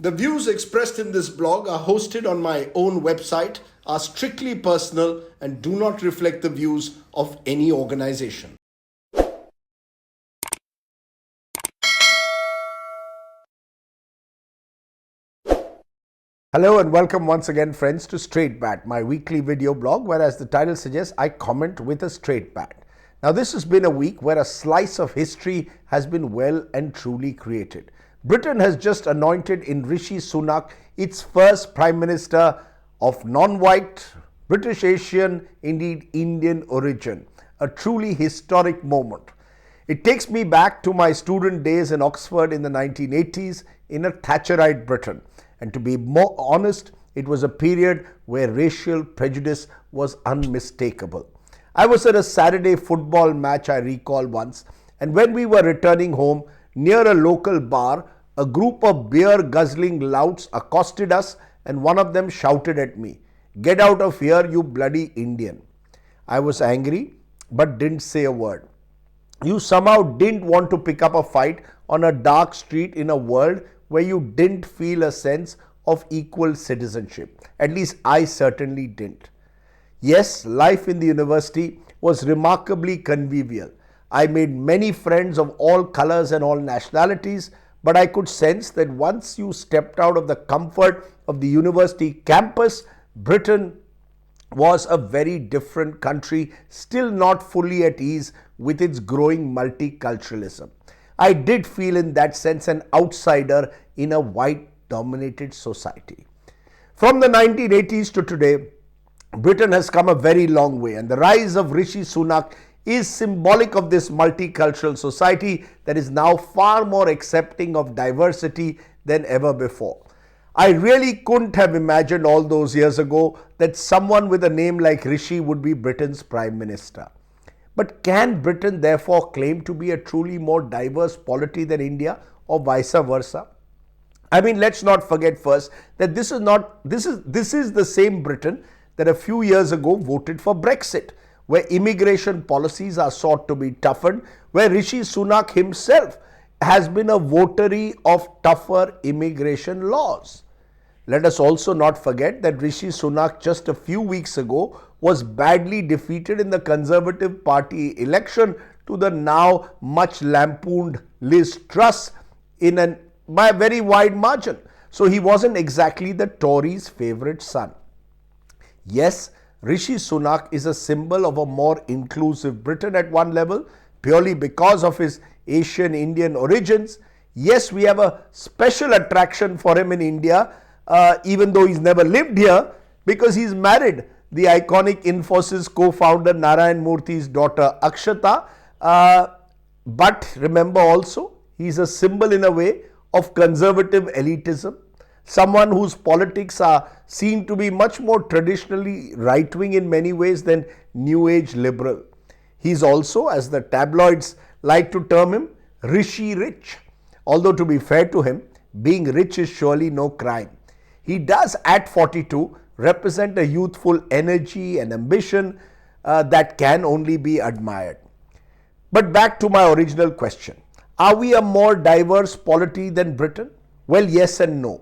The views expressed in this blog are hosted on my own website, are strictly personal, and do not reflect the views of any organization. Hello and welcome once again, friends, to Straight Bat, my weekly video blog where, as the title suggests, I comment with a straight bat. Now, this has been a week where a slice of history has been well and truly created. Britain has just anointed in Rishi Sunak its first Prime Minister of non-white, British Asian, indeed Indian origin. A truly historic moment. It takes me back to my student days in Oxford in the 1980s in a Thatcherite Britain. And to be more honest, it was a period where racial prejudice was unmistakable. I was at a Saturday football match, I recall once, and when we were returning home near a local bar, a group of beer guzzling louts accosted us and one of them shouted at me, "Get out of here, you bloody Indian." I was angry but didn't say a word. You somehow didn't want to pick up a fight on a dark street in a world where you didn't feel a sense of equal citizenship. At least I certainly didn't. Yes, life in the university was remarkably convivial. I made many friends of all colors and all nationalities, but I could sense that once you stepped out of the comfort of the university campus, Britain was a very different country, still not fully at ease with its growing multiculturalism. I did feel in that sense an outsider in a white-dominated society. From the 1980s to today, Britain has come a very long way, and the rise of Rishi Sunak is symbolic of this multicultural society that is now far more accepting of diversity than ever before. I really couldn't have imagined all those years ago that someone with a name like Rishi would be Britain's Prime Minister. But can Britain therefore claim to be a truly more diverse polity than India, or vice versa? I mean, let's not forget first that this is the same Britain that a few years ago voted for Brexit, where immigration policies are sought to be toughened, where Rishi Sunak himself has been a votary of tougher immigration laws. Let us also not forget that Rishi Sunak just a few weeks ago was badly defeated in the Conservative Party election to the now much lampooned Liz Truss by a very wide margin. So he wasn't exactly the Tories' favourite son. Yes, Rishi Sunak is a symbol of a more inclusive Britain at one level, purely because of his Asian Indian origins. Yes, we have a special attraction for him in India, even though he's never lived here, because he's married the iconic Infosys co-founder Narayan Murthy's daughter Akshata. But remember also, he's a symbol in a way of conservative elitism, someone whose politics are seen to be much more traditionally right-wing in many ways than New Age liberal. He's also, as the tabloids like to term him, Rishi rich. Although to be fair to him, being rich is surely no crime. He does at 42 represent a youthful energy and ambition that can only be admired. But back to my original question. Are we a more diverse polity than Britain? Well, yes and no.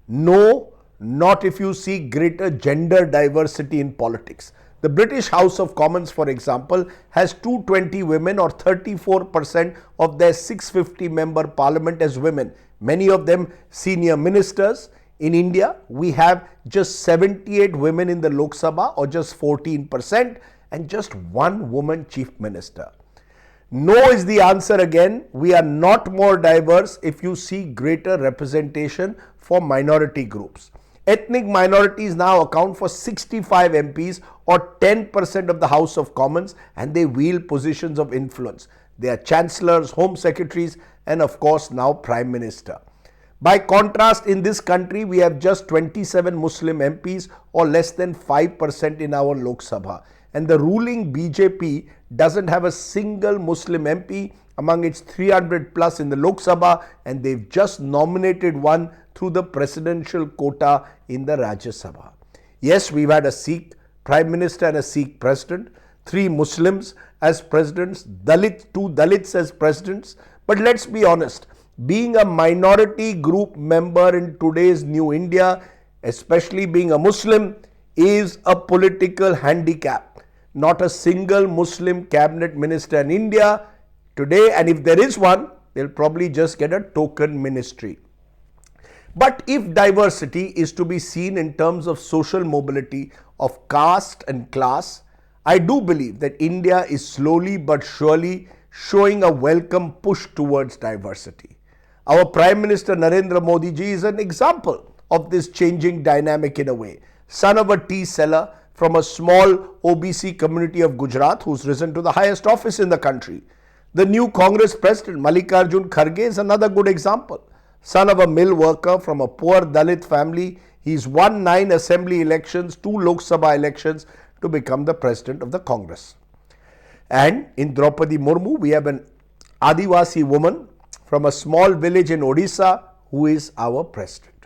No, not if you see greater gender diversity in politics. The British House of Commons, for example, has 220 women, or 34% of their 650-member parliament as women, many of them senior ministers. In India, we have just 78 women in the Lok Sabha, or just 14%, and just one woman chief minister. No is the answer again. We are not more diverse if you see greater representation for minority groups. Ethnic minorities now account for 65 MPs, or 10% of the House of Commons, and they wield positions of influence. They are chancellors, home secretaries, and of course now Prime Minister. By contrast, in this country, we have just 27 Muslim MPs, or less than 5% in our Lok Sabha. And the ruling BJP doesn't have a single Muslim MP among its 300 plus in the Lok Sabha, and they've just nominated one through the presidential quota in the Rajya Sabha. Yes, we've had a Sikh Prime Minister and a Sikh President, 3 Muslims as presidents, two Dalits as presidents. But let's be honest, Being a minority group member in today's new India, especially being a Muslim, is a political handicap. Not a single Muslim cabinet minister in India today, and if there is one, they'll probably just get a token ministry. But if diversity is to be seen in terms of social mobility of caste and class, I do believe that India is slowly but surely showing a welcome push towards diversity. Our Prime Minister Narendra Modi ji is an example of this changing dynamic in a way. Son of a tea seller from a small OBC community of Gujarat who's risen to the highest office in the country. The new Congress President Mallikarjun Kharge is another good example. Son of a mill worker from a poor Dalit family, he's won 9 assembly elections, 2 Lok Sabha elections to become the President of the Congress. And in Draupadi Murmu, we have an Adivasi woman from a small village in Odisha who is our President.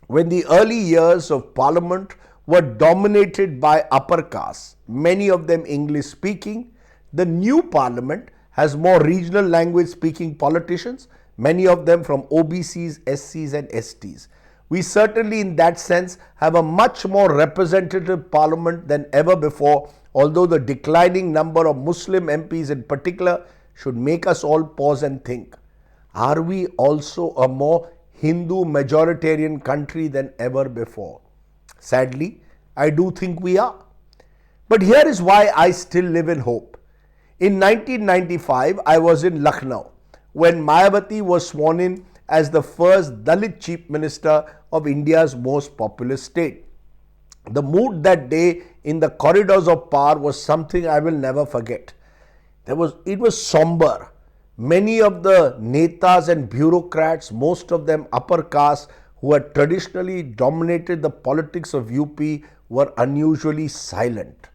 When the early years of Parliament were dominated by upper castes, many of them English speaking, the new Parliament has more regional language speaking politicians, many of them from OBCs, SCs and STs. We certainly in that sense have a much more representative Parliament than ever before, although the declining number of Muslim MPs in particular should make us all pause and think. Are we also a more Hindu majoritarian country than ever before? Sadly, I do think we are. But here is why I still live in hope. In 1995, I was in Lucknow when Mayawati was sworn in as the first Dalit Chief Minister of India's most populous state. The mood that day in the corridors of power was something I will never forget. It was somber. Many of the netas and bureaucrats, most of them upper caste, who had traditionally dominated the politics of UP, were unusually silent.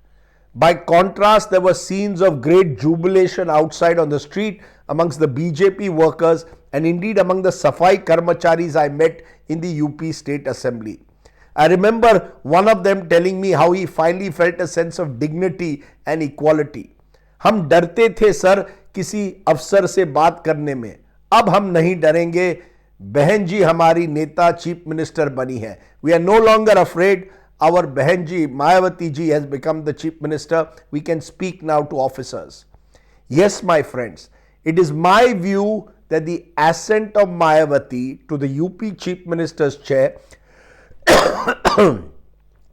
By contrast, there were scenes of great jubilation outside on the street amongst the BJP workers and indeed among the Safai Karmacharis I met in the UP State Assembly. I remember one of them telling me how he finally felt a sense of dignity and equality. हम डरते थे sir किसी अफसर से बात करने में, अब हम नहीं डरेंगे, बहन जी हमारी नेता चीफ मिनिस्टर बनी है. We are no longer afraid. Our Behenji Mayawati ji has become the chief minister. We can speak now to officers. Yes, my friends, it is my view that the ascent of Mayawati to the UP chief minister's chair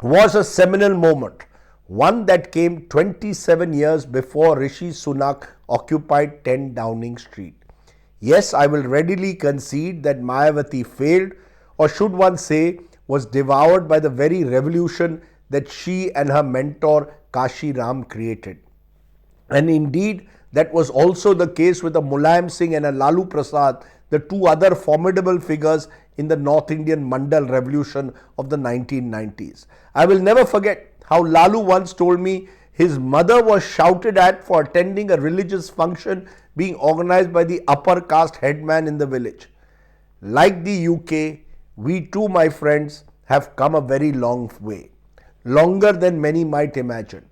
was a seminal moment, one that came 27 years before Rishi Sunak occupied 10 Downing Street. Yes, I will readily concede that Mayawati failed, or should one say, was devoured by the very revolution that she and her mentor Kashi Ram created. And indeed, that was also the case with a Mulayam Singh and a Lalu Prasad, the two other formidable figures in the North Indian Mandal revolution of the 1990s. I will never forget how Lalu once told me his mother was shouted at for attending a religious function being organized by the upper caste headman in the village. Like the UK, we too, my friends, have come a very long way, longer than many might imagine.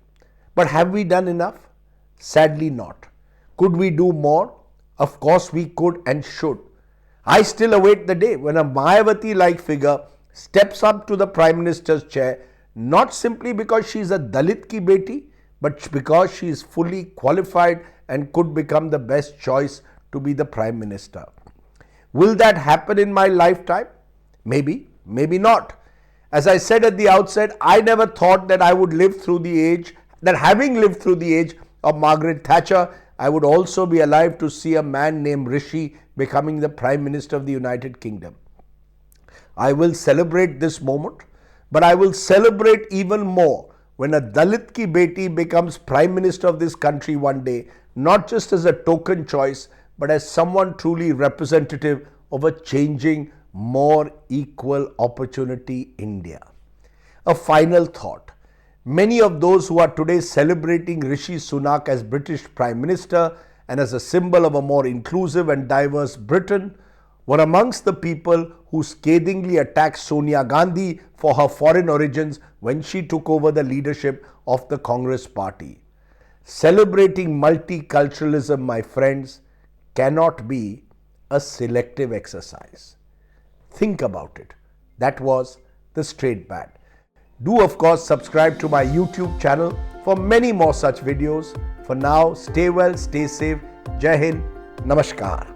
But have we done enough? Sadly not. Could we do more? Of course we could and should. I still await the day when a Mayawati-like figure steps up to the Prime Minister's chair, not simply because she is a Dalit ki beti, but because she is fully qualified and could become the best choice to be the Prime Minister. Will that happen in my lifetime? Maybe, maybe not. As I said at the outset, I never thought that I would live through the age, that having lived through the age of Margaret Thatcher, I would also be alive to see a man named Rishi becoming the Prime Minister of the United Kingdom. I will celebrate this moment, but I will celebrate even more when a Dalit ki beti becomes Prime Minister of this country one day, not just as a token choice, but as someone truly representative of a changing, more equal opportunity India. A final thought. Many of those who are today celebrating Rishi Sunak as British Prime Minister and as a symbol of a more inclusive and diverse Britain were amongst the people who scathingly attacked Sonia Gandhi for her foreign origins when she took over the leadership of the Congress party. Celebrating multiculturalism, my friends, cannot be a selective exercise. Think about it. That was the straight bat. Do of course subscribe to my YouTube channel for many more such videos. For now, stay well, stay safe. Jai Hind, Namaskar.